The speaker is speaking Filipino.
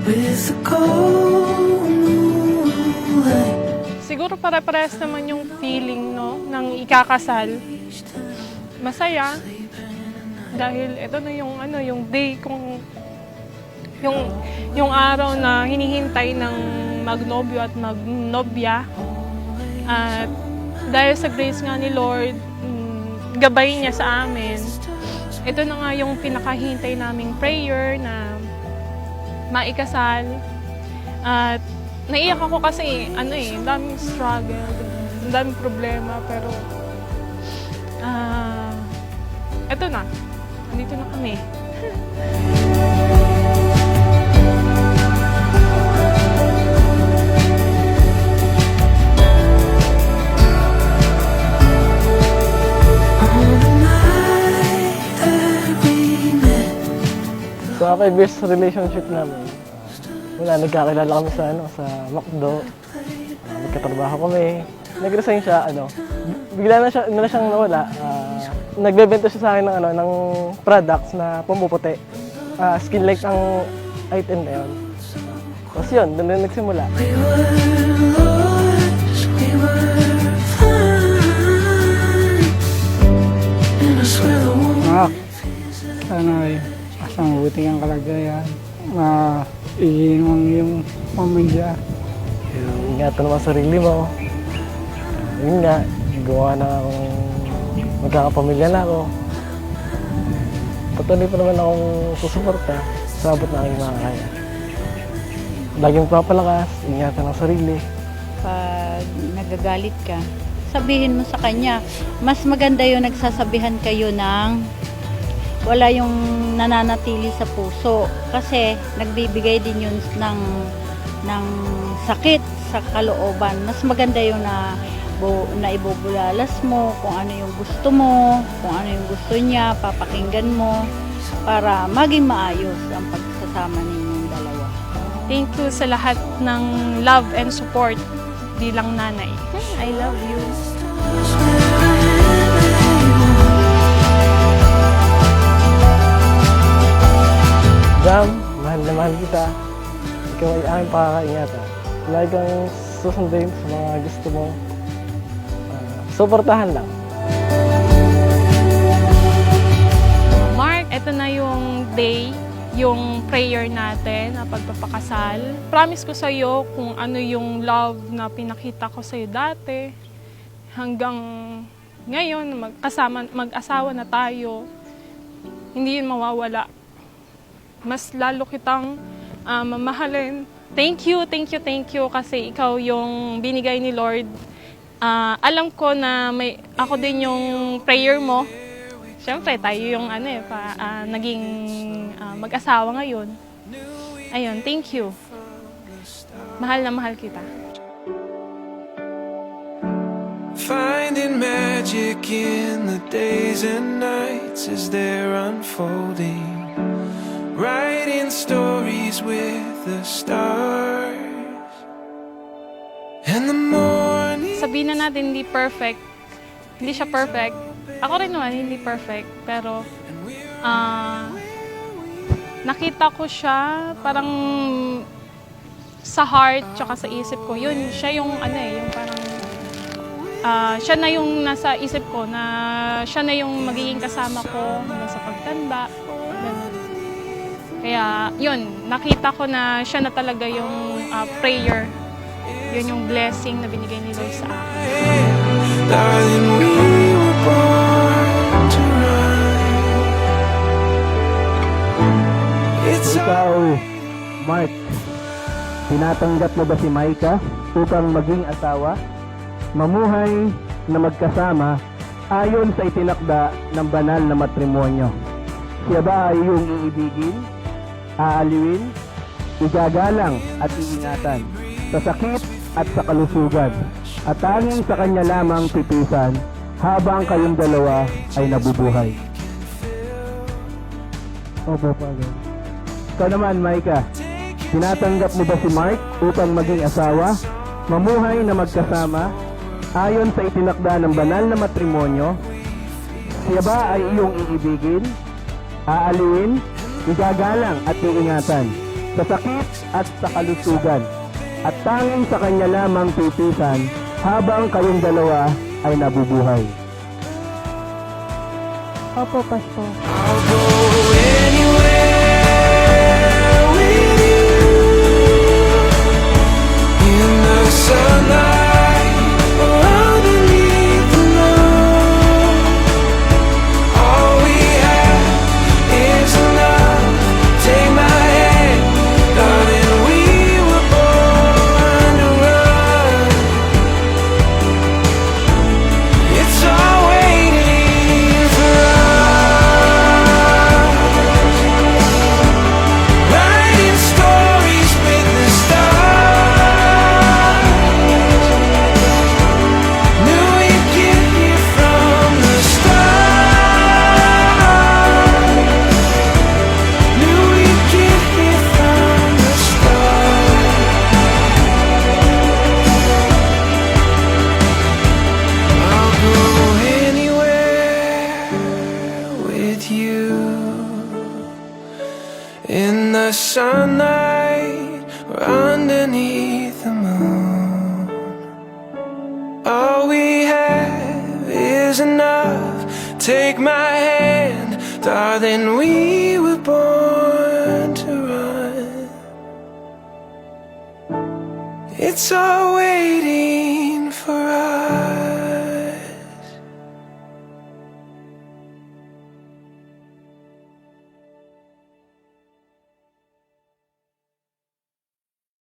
with the cold moonlight. Siguro pare-parehas naman yung feeling, no, ng ikakasal. Masaya. Dahil ito na yung yung day kung yung araw na hinihintay ng magnobyo at magnobya. At dahil sa grace nga ni Lord, gabay niya sa amin. Ito na nga yung pinakahintay naming prayer na maikasal. At naiyak ako kasi ang daming struggle, ang daming problema, pero eto na, nandito na kami. Sa 5 years relationship namin, nagkakilala kami sa McDo. Nagkatrabaho kami. Nag-resign siya, bigla na siyang nawala. Nagbebenta siya sa akin ng products na pumuputi. Skin light ang item na yun. Tapos yun, doon na nagsimula. We were lost, we were fine. And I swear the woman Sana ay asa mabuti ang kalagayan. Iinom yung pamilya. Ingatan mo ang sarili mo. Yun nga, gawa na akong magkakapamilya na ako. Patuloy pa naman akong susuporta sa abot na aking makakaya. Laging papalakas, ingatan ang sarili. Pag nagagalit ka, sabihin mo sa kanya, mas maganda yung nagsasabihan kayo ng wala yung nananatili sa puso. Kasi nagbibigay din yun ng sakit sa kalooban. Mas maganda yung na ibubulalas mo kung ano yung gusto mo, kung ano yung gusto niya, papakinggan mo para maging maayos ang pagsasama ninyong dalawa. Thank you sa lahat ng love and support bilang nanay. I love you. Jam, mahal na mahal kita. Ikaw ay aking pakakaingatan. Lagi kang susundin sa mga gusto mo. Suportahan lang. Mark, ito na yung day, yung prayer natin na pagpapakasal. Promise ko sa'yo kung ano yung love na pinakita ko sa'yo dati. Hanggang ngayon, mag-asawa na tayo, hindi yun mawawala. Mas lalo kitang mamahalin. Thank you kasi ikaw yung binigay ni Lord. Alam ko na ako din yung prayer mo. Siyempre, tayo yung naging mag-asawa ngayon. Ayun, thank you. Mahal na mahal kita. Finding magic in the days and nights as they're unfolding. Writing stories with the stars. And the morning. Sabihin na natin hindi perfect. Hindi siya perfect. Ako rin naman hindi perfect. Pero nakita ko siya parang sa heart tsaka sa isip ko. Yun, siya yung yung parang siya na yung nasa isip ko na siya na yung magiging kasama ko sa pagtanda. Ganun. Kaya yun, nakita ko na siya na talaga yung prayer. Yun yung blessing na binigay ni Lord sa akin. Darling, we were born to run. It's Ikaw, Mark, tinatanggap mo ba si Maika upang maging asawa? Mamuhay na magkasama ayon sa itinakda ng banal na matrimonyo. Siya ba ay iyong iibigin, aaliwin, igagalang at iingatan sa sakit at sa kalusugan, at tanging sa kanya lamang titisan habang kayong dalawa ay nabubuhay? Opo, Father. Ikaw naman, Maika, tinatanggap mo ba si Mark upang maging asawa, mamuhay na magkasama ayon sa itinakda ng banal na matrimonyo? Siya ba ay iyong iibigin, aaliwin, igagalang at iingatan sa sakit at sa kalusugan, at tanging sa Kanya lamang titisan habang kayong dalawa ay nabubuhay. Opo, Pasko. I'll go anywhere with you in the sunlight or underneath the moon. All we have is love. Take my hand, darling. We were born to run. It's all waiting for us. Writing stories with the stars. Knew we'd get here from the start. Knew we'd get here from the start. I'll go anywhere with you in the sunlight or underneath the moon. All we have is enough. Take my hand, darling. We were born to run. It's all waiting